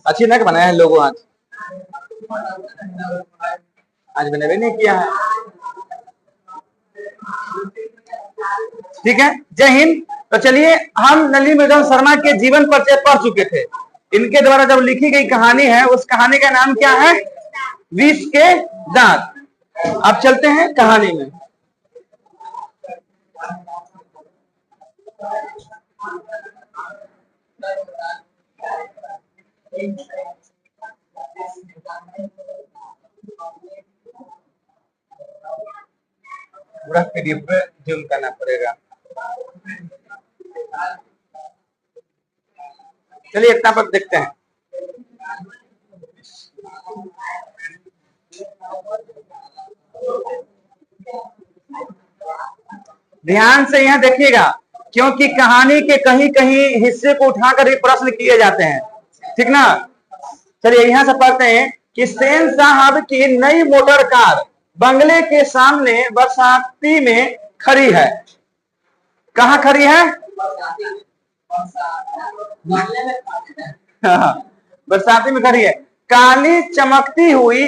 अच्छी ना बनाया है लोगों आज मैंने भी नहीं किया है। ठीक है, जय हिंद। तो चलिए, हम नलिनी मृदंगम शर्मा के जीवन परिचय पढ़ चुके थे। इनके द्वारा जब लिखी गई कहानी है, उस कहानी का नाम क्या है? विष के दांत। अब चलते हैं कहानी में। पूरा पीडीएफ पे जूम करना पड़ेगा। चलिए इतना पर देखते हैं। ध्यान से यहां देखिएगा, क्योंकि कहानी के कहीं कहीं हिस्से को उठाकर ही प्रश्न किए जाते हैं। ठीक ना? चलिए यहां से पढ़ते हैं कि सेन साहब की नई मोटर कार बंगले के सामने बरसाती में खड़ी है। कहाँ खड़ी है? बरसाती में खड़ी है। काली चमकती हुई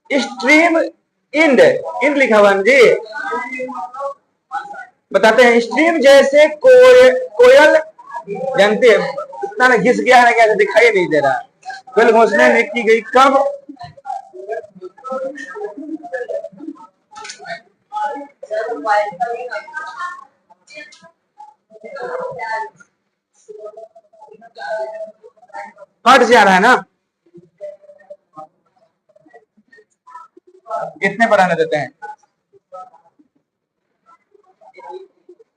स्ट्रीम इंड लिखा हुआ जी, बताते हैं। स्ट्रीम जैसे कोयल जानते हैं, इतना ना घिस गया है, कैसे दिखाई नहीं दे रहा। कोयल घोंसले में की गई कब? हट जा रहा है ना, इतने पर आने देते हैं।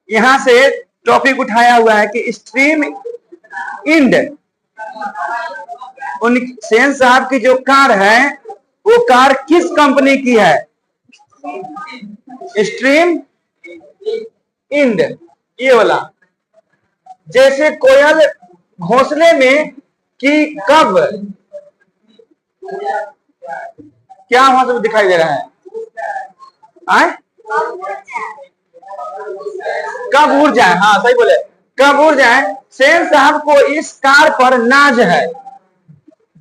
यहां से टॉपिक उठाया हुआ है कि स्ट्रीम इंड, उन सेन साहब की जो कार है वो कार किस कंपनी की है? स्ट्रीम इंड, ये वाला। जैसे कोयल घोंसले में कि कब, क्या वहां से दिखाई दे रहा है? आए? कब उड़ जाए, हाँ सही बोले, कब उड़ जाए। सेन साहब को इस कार पर नाज है।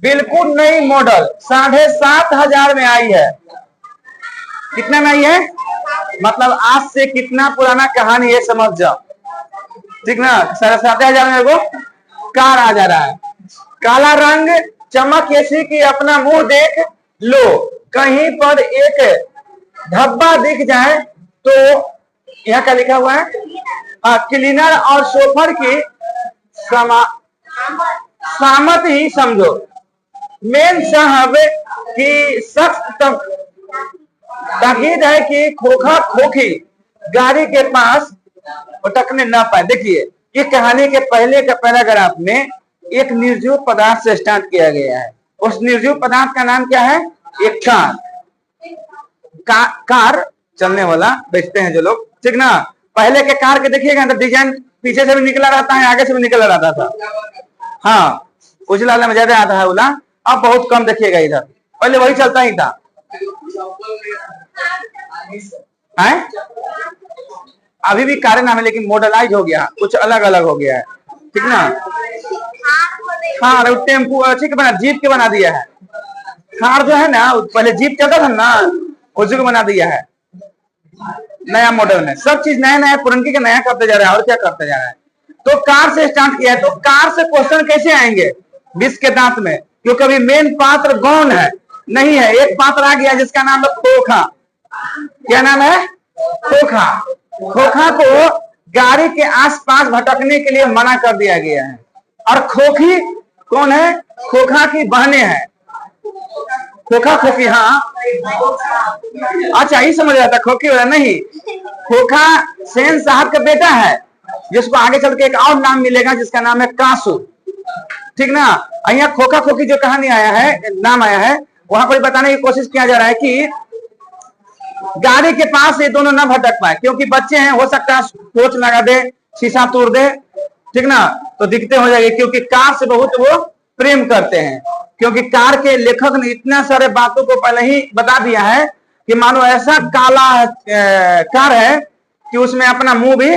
बिल्कुल नई मॉडल 7,500 में आई है। कितने में आई है? मतलब आज से कितना पुराना कहानी है समझ जाओ। ठीक ना? 7,500 में वो कार आ जा रहा है। काला रंग, चमक ऐसी कि अपना मुंह देख लो। कहीं पर एक धब्बा दिख जाए तो यहाँ क्या लिखा हुआ है? क्लीनर और शोफर की सामत ही समझो। मेन साहब की सख्त ताकीद है कि खोखा खोखी गाड़ी के पास उटकने ना पाए। देखिए, ये कहानी के पहले का पैराग्राफ में एक निर्जीव पदार्थ से स्टार्ट किया गया है। उस निर्जीव पदार्थ का नाम क्या है? एक कार चलने वाला बेचते हैं जो लोग। ठीक ना? पहले के कार के देखिएगा तो डिजाइन पीछे से भी निकला रहता है, आगे से भी निकला रहता था। हाँ, उजला में ज्यादा आता है उला, अब बहुत कम देखिएगा इधर। पहले वही चलता ही था। है? अभी भी कारें नाम है, लेकिन मॉडलाइज हो गया, कुछ अलग अलग हो गया है। ठीक ना? हाँ, टेम्पू अच्छी के बना, जीप के बना दिया है। कार जो है ना, पहले जीप चलता था ना, उसी को बना दिया है नया मॉडल में। सब चीज नया नया, पुरनकी के नया करते जा रहा है। और क्या करते जा रहा है? तो कार से स्टार्ट किया है। तो कार से क्वेश्चन कैसे आएंगे विष के दांत में? क्योंकि अभी मेन पात्र गौण है नहीं है। एक पात्र आ गया जिसका नाम है खोखा। क्या नाम है? खोखा। खोखा को गाड़ी के आसपास भटकने के लिए मना कर दिया गया है। और खोखी कौन है? खोखा की बहनें हैं। खोखा खोखी, हाँ अच्छा ही समझ रहा था, खोखी वाला नहीं। खोखा सेन साहब का बेटा है, जिसको आगे चल के एक और नाम मिलेगा जिसका नाम है कासू। ठीक ना? यहाँ खोखा खोखी जो कहानी आया है, नाम आया है, वहां पर बताने की कोशिश किया जा रहा है कि गाड़ी के पास ये दोनों ना भटक पाए, क्योंकि बच्चे हैं, हो सकता है सोच लगा दे, शीशा तोड़ दे। ठीक ना? तो दिक्कतें हो जाएगी, क्योंकि कार से बहुत वो प्रेम करते हैं। क्योंकि कार के लेखक ने इतना सारे बातों को पहले ही बता दिया है। कि मानो ऐसा काला कार है कि उसमें अपना मुंह भी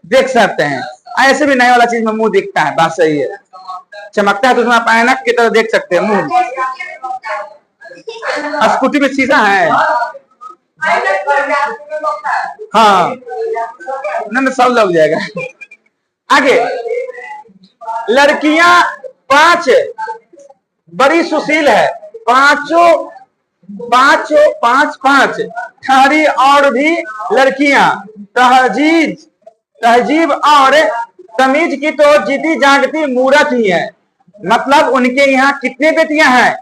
देख सकते हैं। ऐसे भी नए वाला चीज में मुंह दिखता है, बात सही है। चमकता है तो उसमें आप ऐनक की तरह देख सकते हैं मुंह। स्कूटी में शीशा है, हाँ न सब लग जाएगा। आगे, लड़कियां 5 बड़ी सुशील है, पांचों पांच ठहरी और भी लड़कियां तहजीब और तमीज की तो जीती जागती मूरत ही है। मतलब उनके यहाँ कितने बेटियां हैं?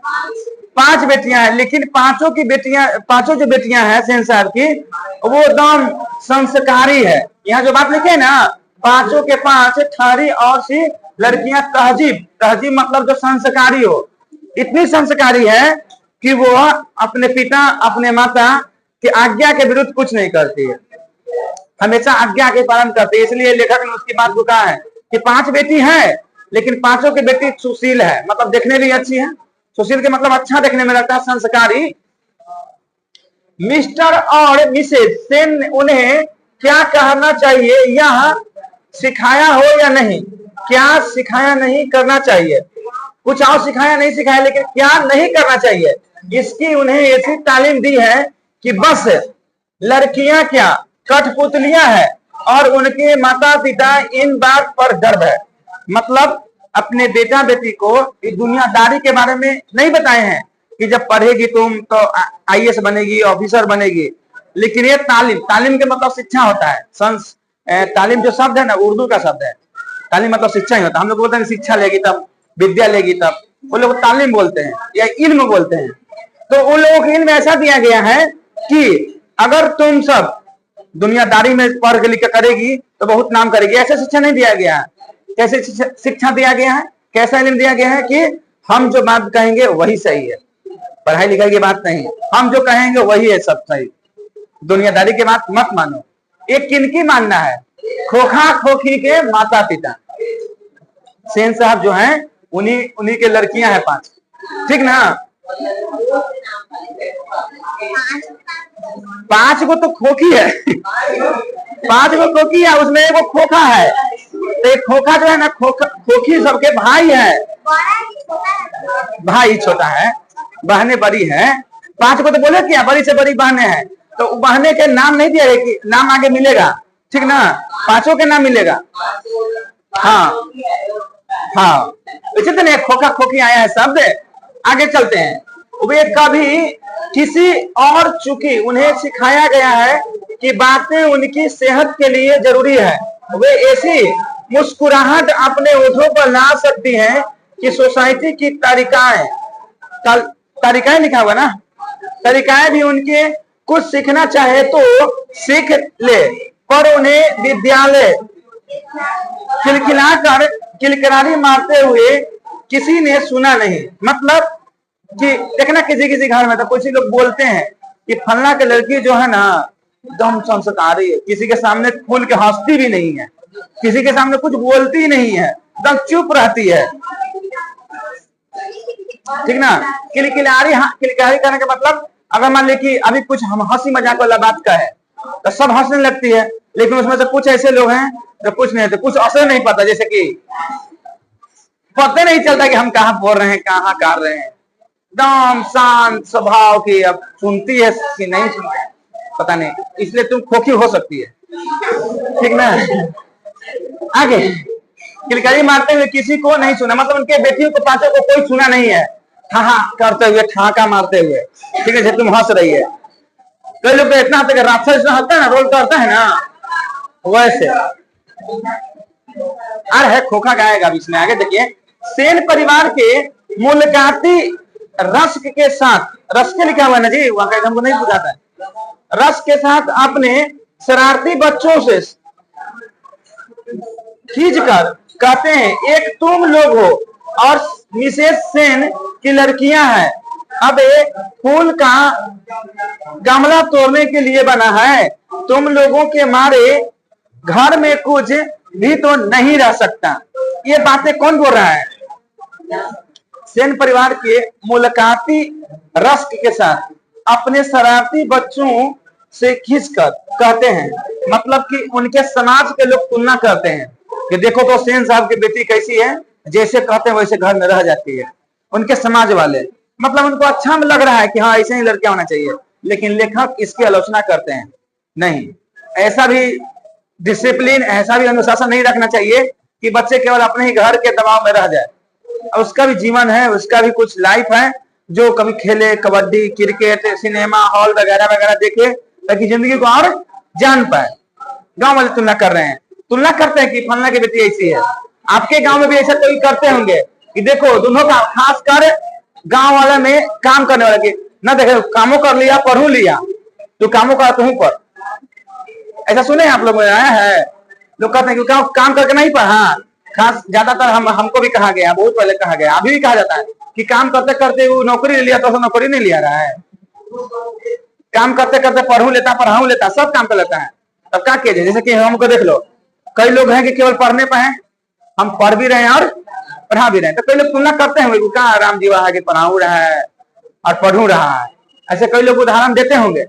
5 बेटियां हैं, लेकिन पांचों जो बेटियां हैं सेन साहब की, वो एकदम संस्कारी है। यहाँ जो बात लिखे ना, 5 के 5 ठहरी और सी लड़कियां तहजीब मतलब जो संस्कारी हो, इतनी संस्कारी है कि वो अपने पिता अपने माता की आज्ञा के विरुद्ध कुछ नहीं करती है, हमेशा आज्ञा के पालन करती है। इसलिए लेखक ने उसकी बात को कहा है कि 5 बेटी है, लेकिन 5 की बेटी सुशील है, मतलब देखने भी अच्छी है। सुशील के मतलब अच्छा देखने में लगता है, संस्कारी। मिस्टर और मिसेज सेन उन्हें क्या कहना चाहिए, यह सिखाया हो या नहीं, क्या सिखाया नहीं करना चाहिए, कुछ और सिखाया नहीं सिखाया, लेकिन क्या नहीं करना चाहिए, इसकी उन्हें ऐसी तालीम दी है कि बस लड़कियां क्या कठपुतलियां हैं और उनके माता पिता इन बात पर गर्व है। मतलब अपने बेटा बेटी को दुनियादारी के बारे में नहीं बताए हैं कि जब पढ़ेगी तुम तो IAS बनेगी, ऑफिसर बनेगी, लेकिन ये तालीम के मतलब शिक्षा होता है। तालीम जो शब्द है ना, उर्दू का शब्द है। तालीम मतलब शिक्षा ही होता है। हम लोग बोलते हैं शिक्षा लेगी तब, विद्या लेगी तब, वो लोग तालीम बोलते हैं या इल्म बोलते हैं। तो उन लोगों को इल्म ऐसा दिया गया है कि अगर तुम सब दुनियादारी में पढ़ के लिख करेगी तो बहुत नाम करेगी, ऐसा शिक्षा नहीं दिया गया है। कैसे शिक्षा दिया गया है, कैसा इल्म दिया गया है कि हम जो बात कहेंगे वही सही है, पढ़ाई लिखाई की बात नहीं, हम जो कहेंगे वही है सब सही, दुनियादारी की बात मत मानो। एक किनकी मानना है? खोखा खोखी के माता पिता। सेन साहब जो हैं उन्हीं के लड़कियां हैं 5, ठीक ना। 5 को तो खोखी है 5 को खोखी है, उसमें एक खोखा है। तो एक खोखा जो है ना, खोखी सबके भाई है, भाई छोटा है, बहनें बड़ी हैं। 5 को तो बोले क्या, बड़ी से बड़ी बहनें हैं, तो बहने के नाम नहीं दिया है कि नाम आगे मिलेगा, ठीक ना, 5 के नाम मिलेगा। हाँ हाँ, वैसे तो नहीं खोखा खोखी आया है शब्द। आगे चलते हैं। वे कभी किसी और चूंकि उन्हें सिखाया गया है कि बातें उनकी सेहत के लिए जरूरी है, वे ऐसी मुस्कुराहट अपने ओठों पर ला सकती हैं कि सोसाइटी की तारिकाएं लिखा हुआ ना, तरीकाएं भी उनके कुछ सीखना चाहे तो सीख ले, पर उन्हें विद्यालय खिलखिलाकर किलकरारी मारते हुए किसी ने सुना नहीं। मतलब कि देखना किसी घर में तो कुछ लोग बोलते हैं कि फलना के लड़की जो है ना एकदम संस्कारी है, किसी के सामने खुल के हंसती भी नहीं है, किसी के सामने कुछ बोलती नहीं है, एकदम चुप रहती है, ठीक ना। किलकारी करने का मतलब अगर मान ली कि अभी कुछ हम हंसी मजाक वाला बात का है तो सब हंसने लगती है, लेकिन उसमें से कुछ ऐसे लोग हैं जो कुछ नहीं थे, कुछ असर नहीं पता, जैसे कि पता नहीं चलता कि हम कहाँ बोल रहे हैं कहाँ कर रहे हैं, एकदम शांत स्वभाव की। अब सुनती है कि नहीं सुनती पता नहीं, इसलिए तुम खोखी हो सकती है, ठीक ना। आगे, किलकारी मारते हुए किसी को नहीं सुना, मतलब उनके बेटियों को 5 को कोई सुना नहीं है ठहा करते हुए, ठहाका मारते हुए, ठीक है, जब तुम हंस रही है। कई लोग तो इतना राक्षस हंसता है ना, रोल करता है ना, वैसे अरे है खोखा गाएगा अभी इसमें। आगे देखिए, सेन परिवार के मुलाकाती रस्क के साथ, रस्क लिखा हुआ है ना जी, वहां का हमको नहीं बुझाता है, रस के साथ अपने शरारती बच्चों से खींचकर कहते हैं, एक तुम लोग हो और मिसेस सेन की लड़कियां हैं, अब एक फूल का गमला तोड़ने के लिए बना है, तुम लोगों के मारे घर में कुछ भी तो नहीं रह सकता। ये बातें कौन बोल रहा है? सेन परिवार के मुलाकाती रस्क के साथ, अपने शरारती बच्चों से खींचकर कहते हैं, मतलब कि उनके समाज के लोग तुलना करते हैं कि देखो तो सेन साहब की बेटी कैसी है, जैसे कहते हैं वैसे घर में रह जाती है। उनके समाज वाले, मतलब उनको अच्छा लग रहा है कि हाँ ऐसे ही लड़कियां होना चाहिए, लेकिन लेखक इसकी आलोचना करते हैं। नहीं, ऐसा भी डिसिप्लिन, ऐसा भी अनुशासन नहीं रखना चाहिए कि बच्चे केवल अपने ही घर के दबाव में रह जाए। उसका भी जीवन है, उसका भी कुछ लाइफ है, जो कभी खेले, कबड्डी, क्रिकेट, सिनेमा हॉल वगैरह वगैरह देखे, ताकि जिंदगी को और जान पाए। गांव वाले तुलना कर रहे हैं, तुलना करते हैं कि फलना की बेटी ऐसी है। आपके गांव में भी ऐसा कोई करते होंगे कि देखो दोनों का, खासकर गांव वाले में काम करने वाले की ना देखे, कामों कर लिया पढ़ू लिया, तो कामों का तू पर, ऐसा सुने आप लोग में आया है? लोग कहते हैं कि काम करके नहीं पढ़ा। खास ज्यादातर हमको भी कहा गया, बहुत पहले कहा गया, अभी भी कहा जाता है कि काम करते करते वो नौकरी ले लिया, तो नौकरी नहीं लिया रहा है। काम करते करते पढ़ू लेता, पढ़ाऊ लेता, सब काम कर लेता है। तब क्या कीजिए? जैसे कि हमको देख लो, कई लोग हैं कि केवल पढ़ने पे हैं, हम पढ़ भी रहे हैं और पढ़ा भी रहे हैं, तो कई लोग तुलना करते हैं कहा राम जीवा है कि पढ़ाऊ रहा है और पढ़ू रहा है। ऐसे कई लोग उदाहरण देते होंगे,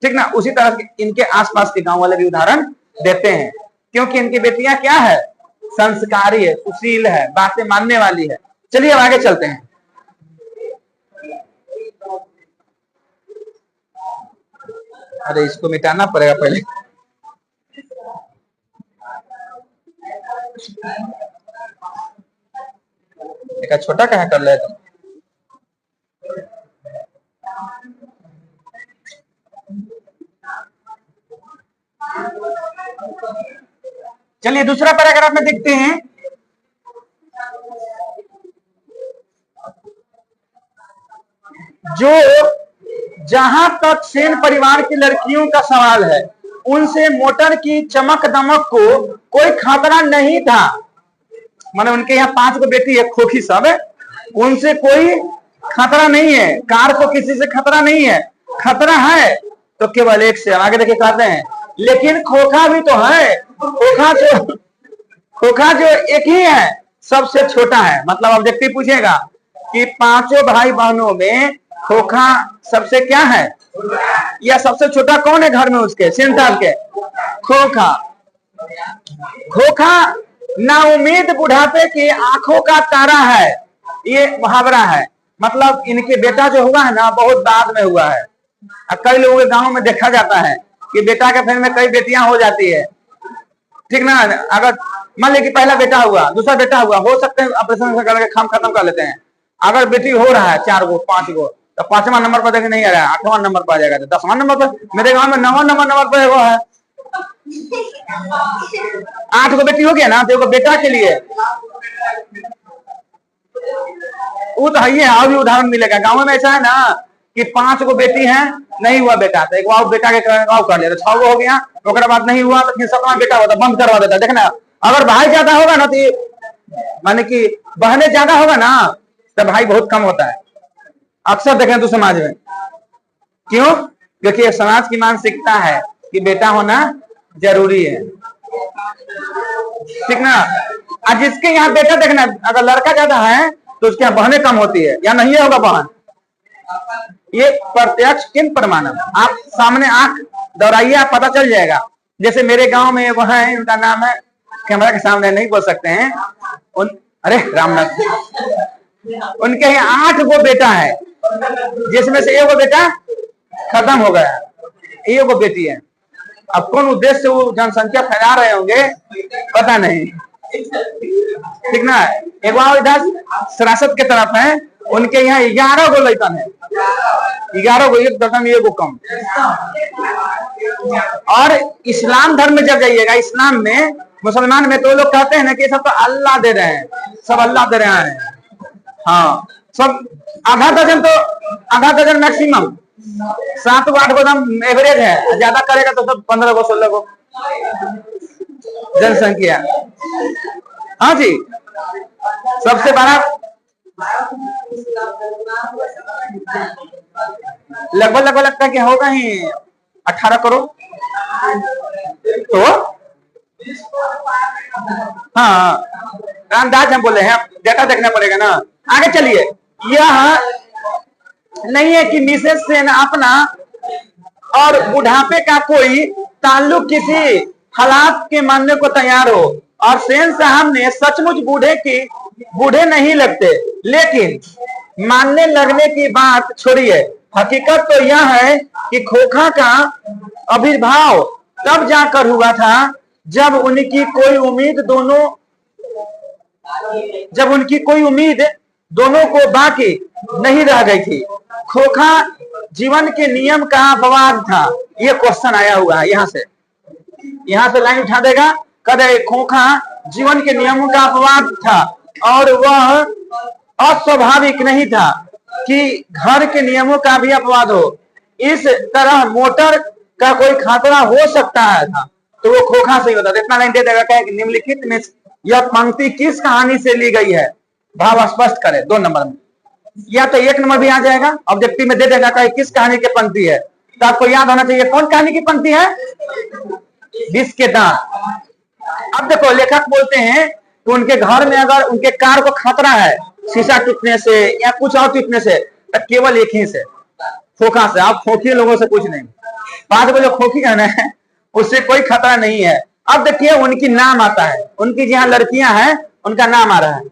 ठीक ना? उसी तरह इनके आसपास के गांव वाले भी उदाहरण देते हैं, क्योंकि इनकी बेटियां क्या है? संस्कारी है, सुशील है, बातें मानने वाली है। चलिए अब आगे चलते हैं। अरे इसको मिटाना पड़ेगा पहले। एक छोटा कहाँ कर ले तुम? चलिए दूसरा पैराग्राफ में देखते हैं। जो जहां तक सेन परिवार की लड़कियों का सवाल है, उनसे मोटर की चमक दमक को कोई खतरा नहीं था। माने उनके यहाँ 5 को बेटी है, खोखी सब है, उनसे कोई खतरा नहीं है। कार को किसी से खतरा नहीं है, खतरा है तो केवल एक से। आगे देखिए कहते हैं, लेकिन खोखा भी तो है। खोखा जो एक ही है, सबसे छोटा है। मतलब ऑब्जेक्टिव पूछेगा कि 5 भाई बहनों में खोखा सबसे क्या है, या सबसे छोटा कौन है घर में उसके, सेन साहब के? खोखा। खोखा ना उम्मीद बुढ़ापे की आंखों का तारा है, ये मुहावरा है। मतलब इनके बेटा जो हुआ है ना, बहुत बाद में हुआ है। कई लोगों के गांव में देखा जाता है कि बेटा के फेर में कई बेटियां हो जाती है, ठीक ना? अगर मान लीजिए पहला बेटा हुआ, दूसरा बेटा हुआ, हो सकते हैं ऑपरेशन करके काम खत्म कर लेते हैं। अगर बेटी हो रहा है 4 गो 5 गो, तो 5वां नंबर पर देखिए नहीं आ रहा है, 8वां नंबर पर आ जाएगा, 10वां नंबर पर। मेरे गांव में 9वां नंबर पर वो है। 8 गो बेटी हो गया ना, तो बेटा के लिए वो तो है। अभी उदाहरण मिलेगा गांव में। ऐसा है ना कि 5 गो बेटी है, नहीं हुआ बेटा, तो एक बार बेटा के कर लिया, तो 6 गो हो गया। ओकरा बाद नहीं हुआ तो फिर 7वां बेटा होता, बंद करवा देता। देखना, अगर भाई ज्यादा होगा ना, तो माने कि बहने ज्यादा होगा ना, तो भाई बहुत कम होता है। अक्सर देखें तो समाज में। क्यों? क्योंकि समाज की मानसिकता है कि बेटा होना जरूरी है, ठीक ना? आज जिसके यहाँ बेटा देखना, अगर लड़का ज्यादा है तो उसके यहाँ बहनें कम होती है, या नहीं होगा बहन। ये प्रत्यक्ष किन प्रमाणम, आप सामने आंख दौड़ाइए, आप पता चल जाएगा। जैसे मेरे गांव में वह है, उनका नाम है, कैमरा के सामने नहीं बोल सकते हैं, अरे रामनाथ, उनके यहाँ 8 गो बेटा है, जिसमें से 1 गो बेटा खत्म हो गया, 1 गो बेटी है। अब कौन उद्देश्य से वो जनसंख्या फैला रहे होंगे पता नहीं, ठीक ना? एक बार इधर सरासत के तरफ है, उनके यहाँ 11 गो लड़कन है, 11 गो, 1 दशम 1 गो कम। और इस्लाम धर्म में जब जाइएगा, इस्लाम में, मुसलमान में, तो लोग कहते हैं ना कि सब तो अल्लाह दे रहे हैं, सब अल्लाह दे रहे हैं। हाँ, सब आधा दर्जन मैक्सिमम, 7 गो 8 गो दम एवरेज है। ज्यादा करेगा तो सब 15 गो 16 गो जनसंख्या। हाँ जी, सबसे बड़ा लगभग लगता है कि होगा ही 18 करोड़। तो हाँ, अंदाज हम बोले हैं, डेटा देखना पड़ेगा ना। आगे चलिए, यह नहीं है कि मिसेस सेन अपना और बुढ़ापे का कोई ताल्लुक किसी हालात के मानने को तैयार हो, और सेन साहब ने सचमुच बूढ़े नहीं लगते, लेकिन मानने लगने की बात छोड़िए, हकीकत तो यह है कि खोखा का आविर्भाव तब जाकर हुआ था जब उनकी कोई उम्मीद दोनों को बाकी नहीं रह गई थी। खोखा जीवन के नियम का अपवाद था। ये क्वेश्चन आया हुआ है, यहां से लाइन उठा देगा, कदे खोखा जीवन के नियमों का अपवाद था और वह अस्वाभाविक नहीं था कि घर के नियमों का भी अपवाद हो। इस तरह मोटर का कोई खतरा हो सकता है था तो वो खोखा से ही होता। इतना लाइन दे देगा क्या कि निम्नलिखित में यह पंक्ति किस कहानी से ली गई है, भाव स्पष्ट करे। 2 नंबर में या तो 1 नंबर भी आ जाएगा, ऑब्जेक्टिव में दे देगा कि किस कहानी की पंक्ति है, तो आपको याद होना चाहिए कौन कहानी की पंक्ति है, विष के दांत। अब देखो लेखक बोलते हैं कि उनके घर में अगर उनके कार को खतरा है शीशा टूटने से या कुछ और टूटने से, तो केवल एक ही से, खोखा से। आप खोखी लोगों से कुछ नहीं, 5 को जो खोखी है ना उससे कोई खतरा नहीं है। अब देखिए उनकी नाम आता है, उनकी जहां लड़कियां हैं उनका नाम आ रहा है।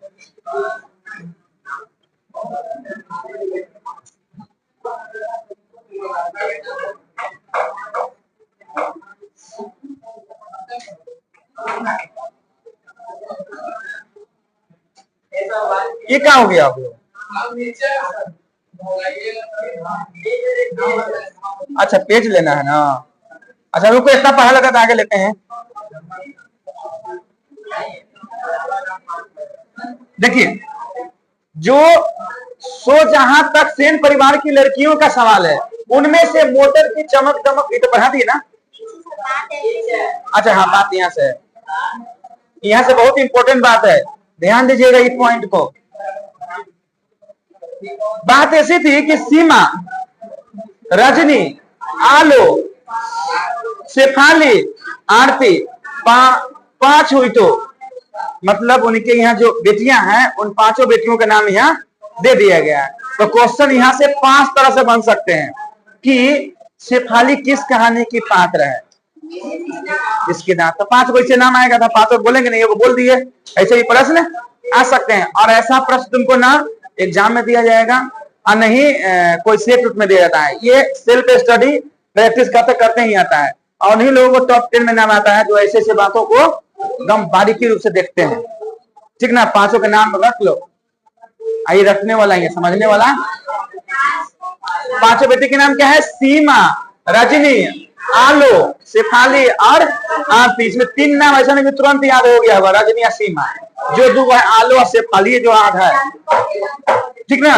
ये क्या हो गया? अच्छा पेज लेना है ना, अच्छा रुको इतना पढ़ा लगा तो आगे लेते हैं। देखिए जहां तक सेन परिवार की लड़कियों का सवाल है, उनमें से मोटर की चमक दमक ये तो पढ़ा दी ना। अच्छा हाँ बात यहाँ से बहुत इंपॉर्टेंट बात है, ध्यान दीजिएगा इस पॉइंट को। बात ऐसी थी कि सीमा, रजनी, आलो, शेफाली, आरती 5 हुई तो मतलब उनके यहाँ जो बेटियां हैं उन 5 बेटियों का नाम यहाँ दे दिया गया है। तो क्वेश्चन यहाँ से 5 तरह से बन सकते हैं कि शेफाली किस कहानी की पात्र है, इसके दांत। तो 5 को इससे नाम आएगा था, 5 बोलेंगे नहीं, वो बोल दिए। ऐसे ही प्रश्न आ सकते हैं और ऐसा प्रश्न तुमको ना एग्जाम में दिया जाएगा और नहीं कोई सेट रूप में दिया जाता है। ये सेल्फ स्टडी प्रैक्टिस करते करते ही आता है और उन्हीं लोगों को टॉप 10 में नाम आता है जो ऐसे ऐसे बातों को एकदम बारीकी रूप से देखते हैं। ठीक ना, 5 के नाम रख लो। आइए रखने वाला है, समझने वाला। 5 बेटी के नाम क्या है? सीमा, रजनी, आलो, शेफाली और आरती। इसमें 3 नाम ऐसा नहीं तुरंत याद हो गया होगा, रजनी या सीमा। जो 2 है आलो और शेफाली, जो 8 है। ठीक ना।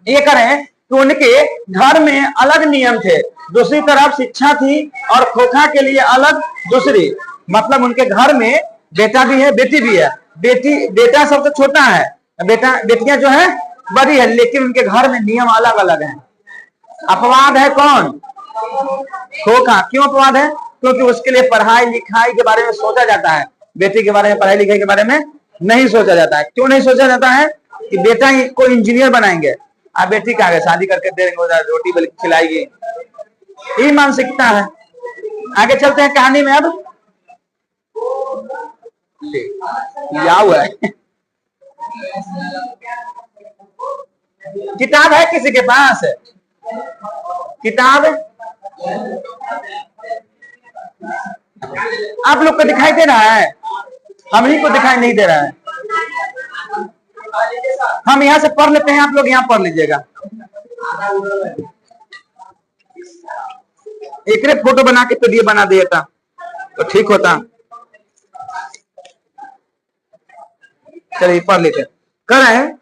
ये करें तो उनके घर में अलग नियम थे, दूसरी तरफ शिक्षा थी और खोखा के लिए अलग दूसरी। मतलब उनके घर में बेटा भी है बेटी भी है। बेटा सबसे छोटा है, बेटियां जो है बड़ी है, लेकिन उनके घर में नियम अलग अलग हैं। अपवाद है कौन? खोखा। क्यों अपवाद है? क्योंकि उसके लिए पढ़ाई लिखाई के बारे में सोचा जाता है, बेटी के बारे में पढ़ाई लिखाई के बारे में नहीं सोचा जाता है। क्यों नहीं सोचा जाता है? कि बेटा को इंजीनियर बनाएंगे और बेटी का आगे शादी करके देंगे, रोटी बल्कि खिलाएगी। यही मानसिकता है। आगे चलते हैं कहानी में। अब क्या हुआ है? किताब है किसी के पास? किताब आप लोग को दिखाई दे रहा है? हम ही को दिखाई नहीं दे रहा है। हम यहाँ से पढ़ लेते हैं, आप लोग यहाँ पढ़ लीजिएगा। एक फोटो बना के पीडीएफ बना दिया था तो ठीक होता। चलिए पढ़ लेते करें।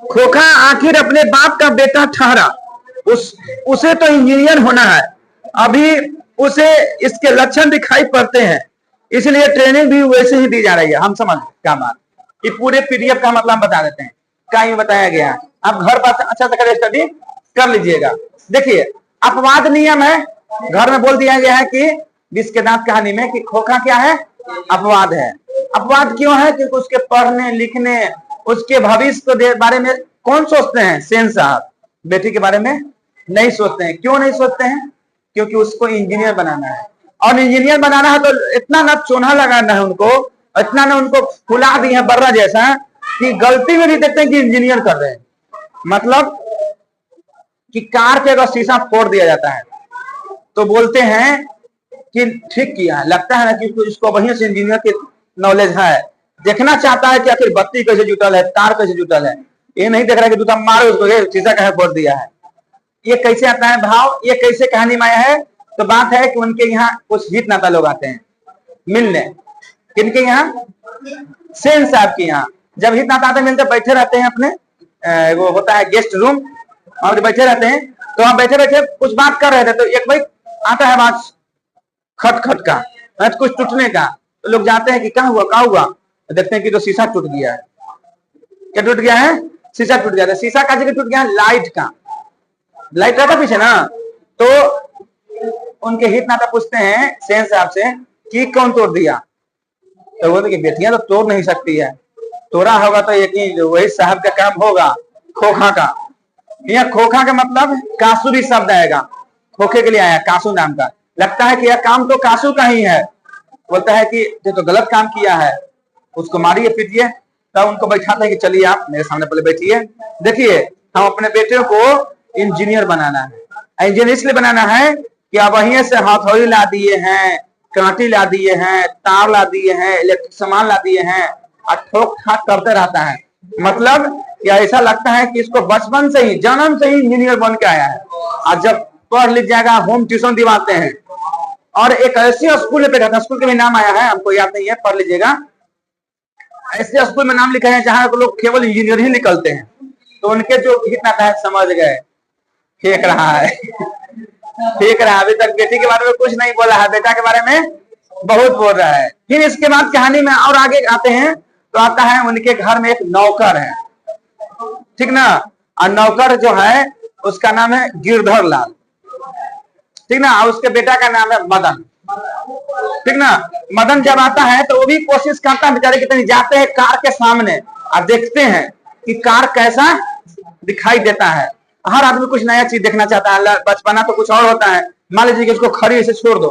खोखा आखिर अपने बाप का बेटा ठहरा। उसे तो इंजीनियर होना है, अभी उसे इसके लक्षण दिखाई पड़ते हैं, इसलिए ट्रेनिंग भी वैसे ही दी जा रही है। हम समझ क्या बात, ये पूरे पीडीएफ का मतलब हम बता देते हैं, क्या ये बताया गया है। आप घर पर अच्छा से कर स्टडी कर लीजिएगा। देखिए अपवाद नियम है, घर में बोल दिया गया है कि विष के दांत कहानी में कि खोखा क्या है? अपवाद है। अपवाद क्यों है? क्योंकि उसके पढ़ने लिखने उसके भविष्य के बारे में कौन सोचते हैं? सेन साहब बेटी के बारे में नहीं सोचते हैं। क्यों नहीं सोचते हैं? क्योंकि उसको इंजीनियर बनाना है, और इंजीनियर बनाना है तो इतना ना चोन्हा लगाना है उनको, इतना ना उनको फुला दी है बर्रा जैसा कि गलती में भी देखते हैं कि इंजीनियर कर रहे हैं। मतलब कि कार के अगर शीशा फोड़ दिया जाता है तो बोलते हैं कि ठीक किया, लगता है ना कि इसको वहीं से इंजीनियर की नॉलेज है, देखना चाहता है कि आखिर बत्ती कैसे जुटल है, तार कैसे जुटल है, ये नहीं देख रहा है कि दूसरा मारो उसको, शीशा कहे फोड़ दिया है। ये कैसे आता है भाव, ये कैसे कहानी में आया है? तो बात है कि उनके यहाँ कुछ हित नाता लोग आते हैं मिलने। किनके यहाँ? सेन साहब के यहाँ। जब हित नाता आते मिलते बैठे रहते हैं अपने वो होता है गेस्ट रूम, वहां बैठे रहते हैं, तो वहां बैठे बैठे कुछ बात कर रहे थे, तो एक भाई आता है आवाज खट खट का, कुछ टूटने का, तो लोग जाते हैं कि क्या हुआ क्या हुआ, देखते हैं कि तो शीशा टूट गया है। क्या टूट गया है? शीशा टूट गया था। शीशा का जगह टूट गया लाइट का, लाइट रहता पीछे ना, तो उनके हित नाता पूछते हैं सेन साहब से कि कौन तोड़ दिया, तो बोलते कि बेटियां तो तोड़ नहीं सकती है, तोड़ा होगा तो यकीन वही साहब का काम होगा, खोखा का। यह खोखा का मतलब कासू भी शब्द आएगा, खोखे के लिए आया कासू नाम का। लगता है कि यह काम तो कासू का ही है, बोलता है कि ये तो गलत काम किया है, उसको मारिए पीटिए। तब उनको बैठाते हैं कि चलिए आप मेरे सामने पहले बैठिए, देखिए हम अपने बेटे को इंजीनियर बनाना है। इंजीनियर इसलिए बनाना है कि अब वहीं से हथौड़ी ला दिए हैं, कांटी ला दिए हैं, तार ला दिए हैं, इलेक्ट्रिक सामान ला दिए हैं, और ठोक ठाक करते रहता है। मतलब कि ऐसा लगता है कि इसको बचपन से ही, जन्म से ही इंजीनियर बन के आया है, और जब पढ़ लिख जाएगा होम ट्यूशन दिवाते हैं। और एक ऐसे स्कूल में बैठा था, स्कूल का भी नाम आया है, हमको याद नहीं है, पढ़ लीजिएगा। ऐसे स्कूल में नाम लिखा है जहां लोग केवल इंजीनियर ही निकलते हैं। तो उनके जो कितना था समझ गए, फेंक रहा है फेंक रहा है। अभी तक बेटी के बारे में कुछ नहीं बोला है, बेटा के बारे में बहुत बोल रहा है। फिर इसके बाद कहानी में और आगे आते हैं, तो आता है उनके घर में एक नौकर है, ठीक ना, और नौकर जो है उसका नाम है गिरधर लाल, ठीक ना, और उसके बेटा का नाम है मदन, ठीक ना। मदन जब आता है तो वो भी कोशिश करता है, बेचारे कितनी जाते हैं कार के सामने और देखते हैं कि कार कैसा दिखाई देता है। हर आदमी कुछ नया चीज देखना चाहता है, बचपना तो कुछ और होता है। मान लीजिए कि उसको खड़ी से छोड़ दो,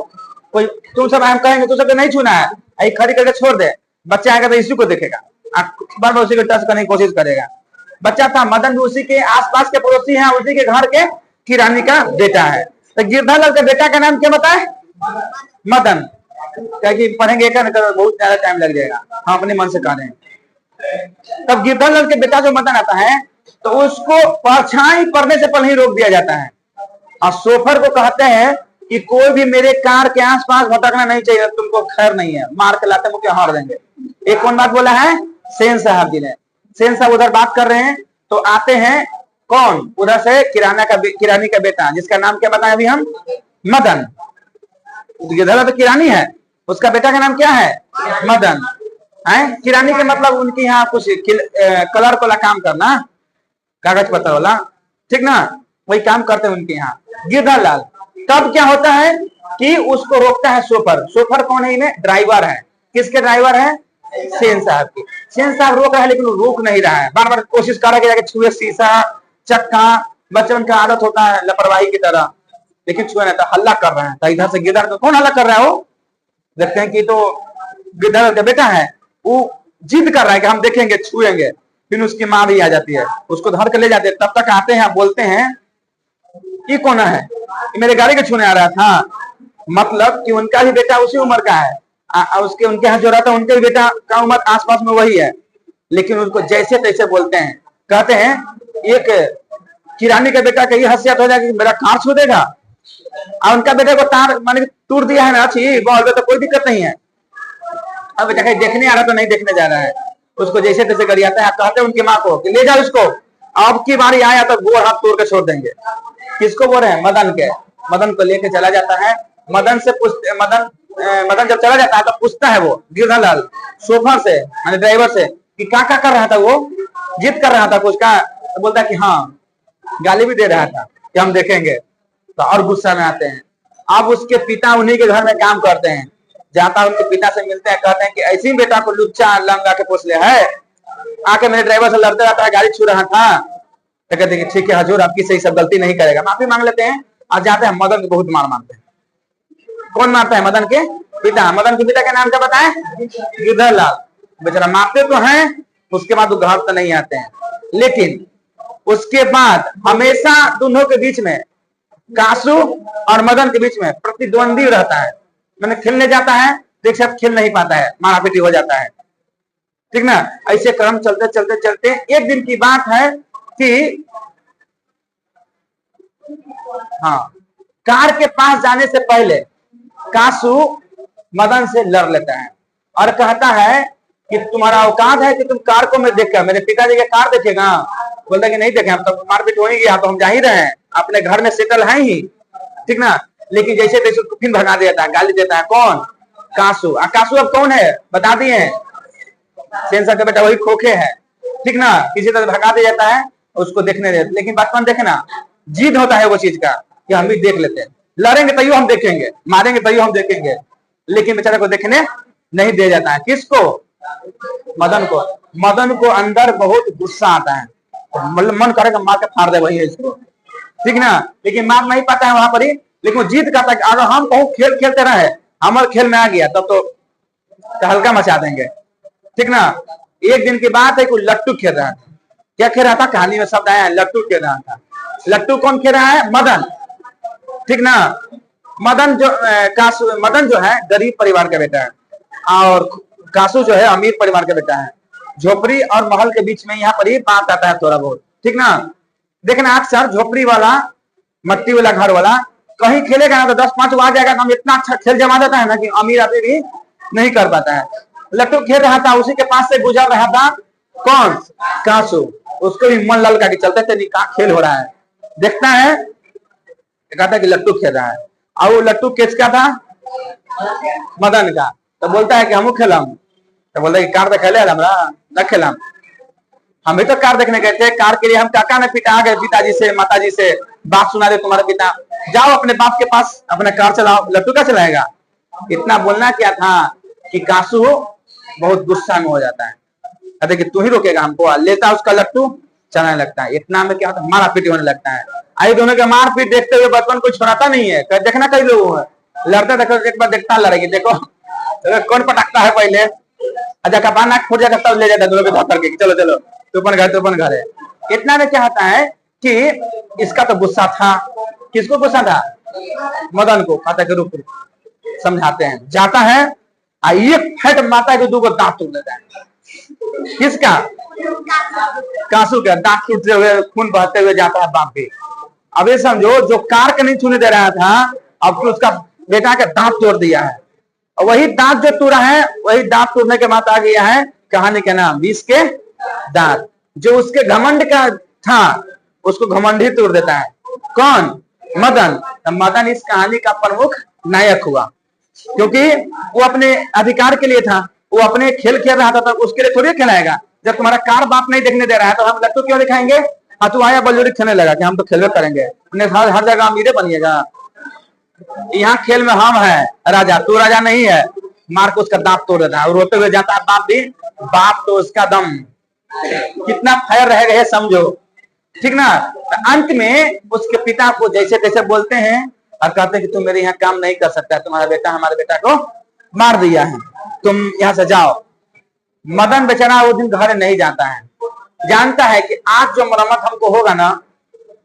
कोई तुम सब हम कहेंगे तुम सब नहीं छूना है, यही खड़ी करके छोड़ दे, बच्चा आएगा तो इसी को देखेगा, बार बार उसी को टच करने की कोशिश करेगा। बच्चा था मदन भी उसी के आसपास के पड़ोसी हैं, उसी के घर के किरानी का बेटा है। तो गिरधर लाल के बेटा का नाम क्या बताए? मदन। क्या पढ़ेंगे बहुत ज्यादा टाइम लग जाएगा, हम अपने मन से कह रहे हैं। तब गिरधर लाल के बेटा जो मदन आता है तो उसको परछाई पड़ने से पहले ही रोक दिया जाता है, और सोफर को कहते हैं कि कोई भी मेरे कार के आसपास भटकना नहीं चाहिए, तुमको खैर नहीं है, मार के लाते मुझे हार देंगे। एक कौन बात बोला है? सेन साहब जी ने। सेन साहब उधर बात कर रहे हैं तो आते हैं कौन उधर से? किरानी का बेटा, जिसका नाम क्या बताया अभी हम? मदन। गिरधर तो किरानी है, उसका बेटा का नाम क्या है? मदन है। किरानी के मतलब उनके यहाँ कुछ कलर वाला काम करना, कागज पत्र वाला, ठीक ना, वही काम करते हैं उनके यहाँ गिरधर लाल। तब क्या होता है कि उसको रोकता है सोफर। सोफर कौन है? इन्हें ड्राइवर है। किसके ड्राइवर है? सेन साहब की। सेन साहब रोक रहा है लेकिन वो रोक नहीं रहा है, बार बार कोशिश कर रहा है कि जाके छुए शीशा चक्का, बचपन का आदत होता है लापरवाही की तरह, लेकिन छुए नहीं, तो हल्ला कर रहा है। तो इधर से गिरधर कौन हल्ला कर रहा है? वो देखते हैं कि तो गिरधर का बेटा है, वो जिद कर रहा है कि हम देखेंगे छुएंगे। फिर उसकी माँ भी आ जाती है, उसको धर के ले जाते हैं। तब तक आते हैं, बोलते हैं ये कौन है? ये मेरे गाड़ी के छूने आ रहा था। मतलब कि उनका भी बेटा उसी उम्र का है, उसके उनके यहाँ जो रहता है उनके भी बेटा का उम्र आसपास में वही है, लेकिन उनको जैसे तैसे बोलते हैं। कहते हैं एक किरानी का बेटा कहीं हंसियत हो जाएगी कि मेरा कार छू देगा, और उनका बेटे को तार माने टूट दिया है ना, अच्छी बॉल में तो कोई दिक्कत नहीं है। अब बेटा कहीं देखने आ रहा तो नहीं देखने जा रहा है, उसको जैसे तैसे गरियाता है। कहते हैं उनकी माँ को कि ले जाओ इसको, अब की बारी आया तो गोड़ हाथ तोड़ के छोड़ देंगे। किसको बोल रहे हैं? मदन के। मदन को लेके चला जाता है। मदन से पूछते, मदन जब चला जाता है तो पूछता है वो गिरधर लाल सोफर से, माने ड्राइवर से, कि क्या कर रहा था? वो जिद कर रहा था कुछ का, तो बोलता है कि हाँ, गाली भी दे रहा था कि हम देखेंगे। तो और गुस्सा में आते हैं। अब उसके पिता उन्हीं के घर में काम करते हैं, जाता है उनके पिता से मिलते हैं, कहते हैं कि ऐसी बेटा को लुच्चा लंगा के पोस ले है, आके मेरे ड्राइवर से लड़ते रहता है, गाड़ी छू रहा था, तो कहते कि ठीक है हजूर आपकी सही, सब गलती नहीं करेगा, माफी मांग लेते हैं और जाते हैं। मदन को बहुत मार मारते हैं। कौन मारता है? मदन के पिता। मदन के पिता का नाम क्या बताएं? गिरधर लाल। बेचारा मारते तो हैं, उसके बाद वो घर तो नहीं आते हैं, लेकिन उसके बाद हमेशा दोनों के बीच में, कासू और मदन के बीच में प्रतिद्वंदी रहता है। मैंने खेलने जाता है तो एक साथ खेल नहीं पाता है, मारापीटी हो जाता है, ठीक ना। ऐसे क्रम चलते चलते चलते एक दिन की बात है कि हाँ, कार के पास जाने से पहले कासू मदन से लड़ लेता है और कहता है कि तुम्हारा औकात है कि तुम कार को मैं देखकर, मेरे पिताजी का कार देखेगा? बोलता कि नहीं देखे, हम तो मारपीट हो ही गया, तो हम जा ही रहे हैं, अपने घर में सेटल है ही, ठीक ना। लेकिन जैसे तैसे उसको फिर भगा देता है, गाली देता है। कौन? कासू। कासू अब कौन है बता दिए? सेंसर का बेटा वही खोखे है, ठीक ना। किसी तरह भगा दिया जाता है, उसको देखने देते। लेकिन बचपन देखना जिद होता है वो चीज का कि हम भी देख लेते हैं, लड़ेंगे तैयो हम देखेंगे, मारेंगे तैयो हम देखेंगे, लेकिन बेचारे को देखने नहीं दिया जाता है। किसको? मदन को। मदन को अंदर बहुत गुस्सा आता है, मन करेगा मार के फाड़ दे वही है इसको, ठीक ना। लेकिन मार नहीं पाता है वहां पर ही, लेकिन वो जीत करता है। अगर हम कहूँ खेल खेलते रहे, हमारे खेल में आ गया तब तो हल्का मचा देंगे, ठीक ना। एक दिन की बात है कि लट्टू खेल रहा था। क्या खेल रहा था? कहानी में शब्द आया है, लट्टू खेल रहा था। लट्टू कौन खेल रहा है? मदन, ठीक ना। मदन जो है गरीब परिवार का बेटा है और कासू जो है अमीर परिवार का बेटा है। झोपड़ी और महल के बीच में यहाँ पर ही बात आता है थोड़ा बहुत, ठीक ना। देखना अक्सर झोपड़ी वाला, मट्टी वाला घर वाला कहीं खेलेगा ना तो 10-5 आ जाएगा, तो हम इतना अच्छा खेल जमा देता है ना कि अमीर आदमी भी नहीं कर पाता है। लट्टू खेल रहा था, उसी के पास से गुजर रहा था कौन? कासू। उसको भी मन ललका कि चलते थे, क्या खेल हो रहा है। देखता है, कहता है कि लट्टू खेल रहा है, और वो लट्टू किसका था? मदन का। तो बोलता है कि हम खेलम, तो बोलता है कि कार खेले हमरा न खेलम, हम भी तो कार देखने गए थे, कार के लिए हम काका ने पिटा गए पिताजी से, माताजी से, बात सुना दे तुम्हारे पिता, जाओ अपने बाप के पास अपना कार चलाओ। लट्टू का चलाएगा? इतना बोलना क्या था कि कासू बहुत गुस्सा में हो जाता है, कहते कि तू ही रोकेगा हमको, लेता उसका लट्टू चलाने लगता है। इतना में क्या होता है? मारपीट होने लगता है। आई दोनों के मारपीट देखते हुए बचपन को छोड़ाता नहीं है। देखना कई लोग लड़ते देखो, एक बार देखता लड़ेगी, देखो कौन पटाखता है पहले, अच्छा कपा नाक फूट जाता तब ले जाता दोनों के धक्कर के, चलो चलो तूपन घर है। इतना में क्या होता है कि इसका तो गुस्सा था। किसको गुस्सा था? मदन को। कहता है रुक समझाते हैं। जाता है एक फट माता के दो दांत टूट देता है। किसका? कासू का। दांत टूटते हुए, खून बहते हुए जाता है बाप भी। अब ये समझो, जो कार का नहीं छूने दे रहा था, अब तो उसका बेटा का दांत तोड़ दिया है। और वही दांत जो टूटा है, वही दांत तोड़ने के बाद आ गया है कहानी का नाम 20 के दांत। जो उसके घमंड का था, उसको घमंड ही तोड़ देता है। कौन? मदन। मदन इस कहानी का प्रमुख नायक हुआ, क्योंकि वो अपने अधिकार के लिए था, वो अपने खेल खेल रहा था, तो उसके लिए थोड़ी खिलाएगा। जब तुम्हारा कार बाप नहीं देखने दे रहा है तो हम लट्टू क्यों दिखाएंगे? हाँ, तू आया बलजोरी खेलने लगा कि हम तो खेल करेंगे, हर जगह अमीरे बनिएगा। यहाँ खेल में हम है राजा, तू राजा नहीं है। मार को उसका दांत तोड़ देता है और रोते हुए जाता है बाप भी। बाप तो उसका दम कितना फायर रहेगा ये समझो, ठीक ना। तो अंत में उसके पिता को जैसे तैसे बोलते हैं और कहते हैं कि तुम मेरे यहाँ काम नहीं कर सकता, तुम्हारा बेटा हमारे बेटा को मार दिया है, तुम यहाँ से जाओ। मदन बेचारा वो दिन घर नहीं जाता है, जानता है कि आज जो मरम्मत हमको होगा ना,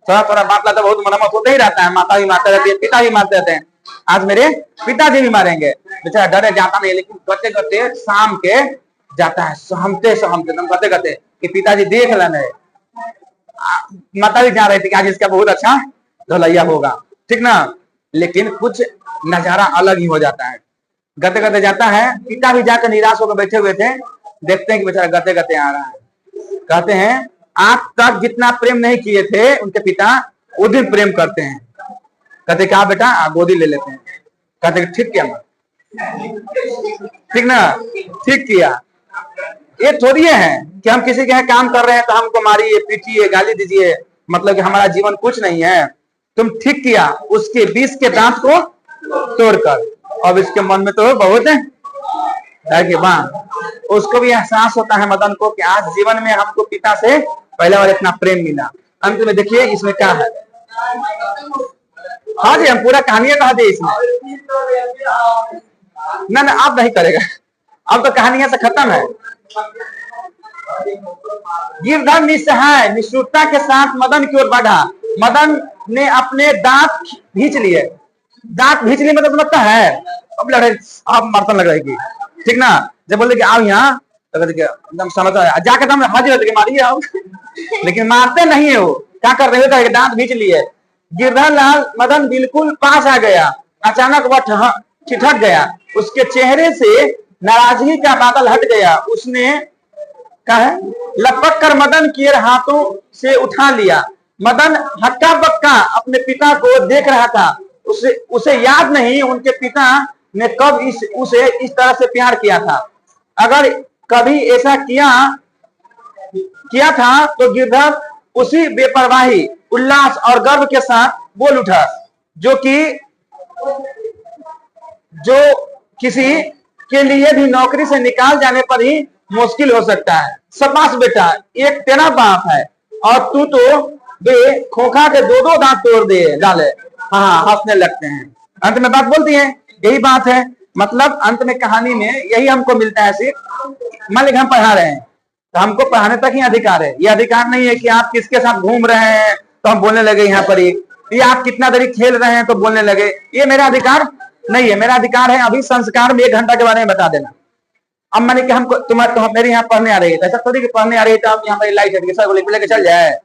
थोड़ा थोड़ा बात लाता बहुत मरम्मत होता ही रहता है, माता भी मारते रहती है, पिता भी मारते रहते हैं, आज मेरे पिताजी भी मारेंगे। बेचारा डरे जाता नहीं, लेकिन करते करते शाम के जाता है, सहमते सहमते दम करते करते कि पिताजी देख लेने। माता भी जा रही थी कि आज इसका बहुत अच्छा धोलैया होगा, ठीक ना। लेकिन कुछ नजारा अलग ही हो जाता है। गते गते जाता है, पिता भी जाकर निराश होकर बैठे हुए थे, देखते हैं कि बेचारा गते गते आ रहा है। कहते हैं आज तक जितना प्रेम नहीं किए थे उनके पिता, वो दिन प्रेम करते हैं। कहते क्या बेटा, गोदी ले लेते हैं। कहते ठीक किया मां, ठीक ना, ठीक किया। ये थोड़ी है कि हम किसी के यहाँ काम कर रहे हैं तो हमको मारिए पीटिए गाली दीजिए, मतलब कि हमारा जीवन कुछ नहीं है। तुम ठीक किया उसके 20 के दांत को तोड़कर। अब इसके मन में तो बहुत है, कि वाह, उसको भी एहसास होता है मदन को कि आज जीवन में हमको पिता से पहले और इतना प्रेम मिला। अंत में देखिए इसमें क्या है। हाँ जी, हम पूरा कहानियां कहा दिए इसमें। ना ना, आप नहीं करेगा, अब तो कहानियां से खत्म है। गिरधर निस्सहाय निष्ठुरता के साथ मदन की ओर बढ़ा। मदन ने अपने दांत खींच लिए। दांत खींच लिए मतलब समझता है, अब लड़े आप मारता लग रहेगी, ठीक ना। जब बोले कि आओ यहाँ, तो एकदम समझ जाके तुम हाजिर होते मारिए आओ। लेकिन मारते नहीं है वो, क्या कर रहे हो, दांत खींच लिए। गिरधर लाल मदन बिल्कुल पास आ गया। अचानक वह ठिठक गया। उसके चेहरे से नाराजगी का बादल हट गया। उसने कहा, लपक कर मदन की हाथों से उठा लिया। मदन हक्का बक्का अपने पिता को देख रहा था। उसे याद नहीं उनके पिता ने कब उसे इस तरह से प्यार किया था। अगर कभी ऐसा किया था तो गिरधर उसी बेपरवाही, उल्लास और गर्व के साथ बोल उठा जो किसी के लिए भी नौकरी से निकाल जाने पर ही मुश्किल हो सकता है। शाबाश बेटा, एक तेरा बाप है और तू तो बे खोखा के दो दांत तोड़ दे डाले। हाँ, हंसने लगते हैं। अंत में बात बोलती है, यही बात है। मतलब अंत में कहानी में यही हमको मिलता है सिर्फ। मान लीजिए हम पढ़ा रहे हैं तो हमको पढ़ाने तक ही अधिकार है। ये अधिकार नहीं है कि आप किसके साथ घूम रहे हैं तो हम बोलने लगे यहाँ पर ही, या आप कितना देरी खेल रहे हैं तो बोलने लगे। ये मेरा अधिकार नहीं है। मेरा अधिकार है अभी संस्कार में 1 घंटा के बारे में बता देना। अब मैंने कि हमको तो मेरे यहाँ पढ़ने आ रही है, ऐसा थोड़ी कि पढ़ने आ रही है तो आप यहाँ पर लाइट हट गई, सर लेके चल जाए,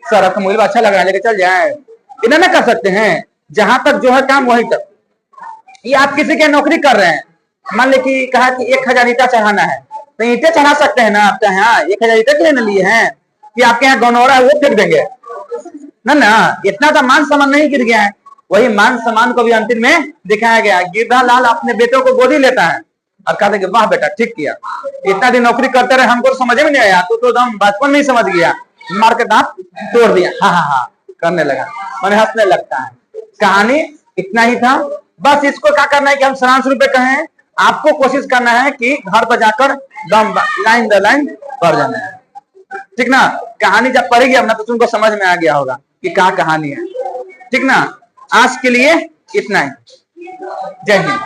सर आपको मुझे अच्छा लग रहा है लेके चल जाए, इतना ना कर सकते हैं। जहां तक जो है काम वहीं तक। ये आप किसी के नौकरी कर रहे हैं, मान ली कि कहा कि 1000 ईटा चढ़ाना है तो ईटे चढ़ा सकते हैं ना। आपके यहाँ 1000 ईटे के लिए लिए हैं कि आपके यहाँ गनौरा है वो फेंक देंगे ना। ना, इतना तो मान सम्मान नहीं गिर गया है। वही मान सम्मान को भी अंतिम में दिखाया गया। गिरधर लाल अपने बेटों को गोदी लेता है और कहते कि वाह बेटा ठीक किया, इतना दिन नौकरी करते रहे हमको समझ में नहीं आया, तो एकदम बचपन में ही समझ गया, मार के दांत तोड़ दिया। हाँ हाँ हाँ करने लगा, मैंने हंसने लगता है। कहानी इतना ही था। बस इसको क्या करना है कि हम सारांश रूप में कहें, आपको कोशिश करना है कि घर पर जाकर दम लाइन द लाइन पढ़ जाना है, ठीक ना। कहानी जब पढ़ेगी अब ना तो तुमको समझ में आ गया होगा कि क्या कहानी है, ठीक ना। आज के लिए इतना ही। जय हिंद।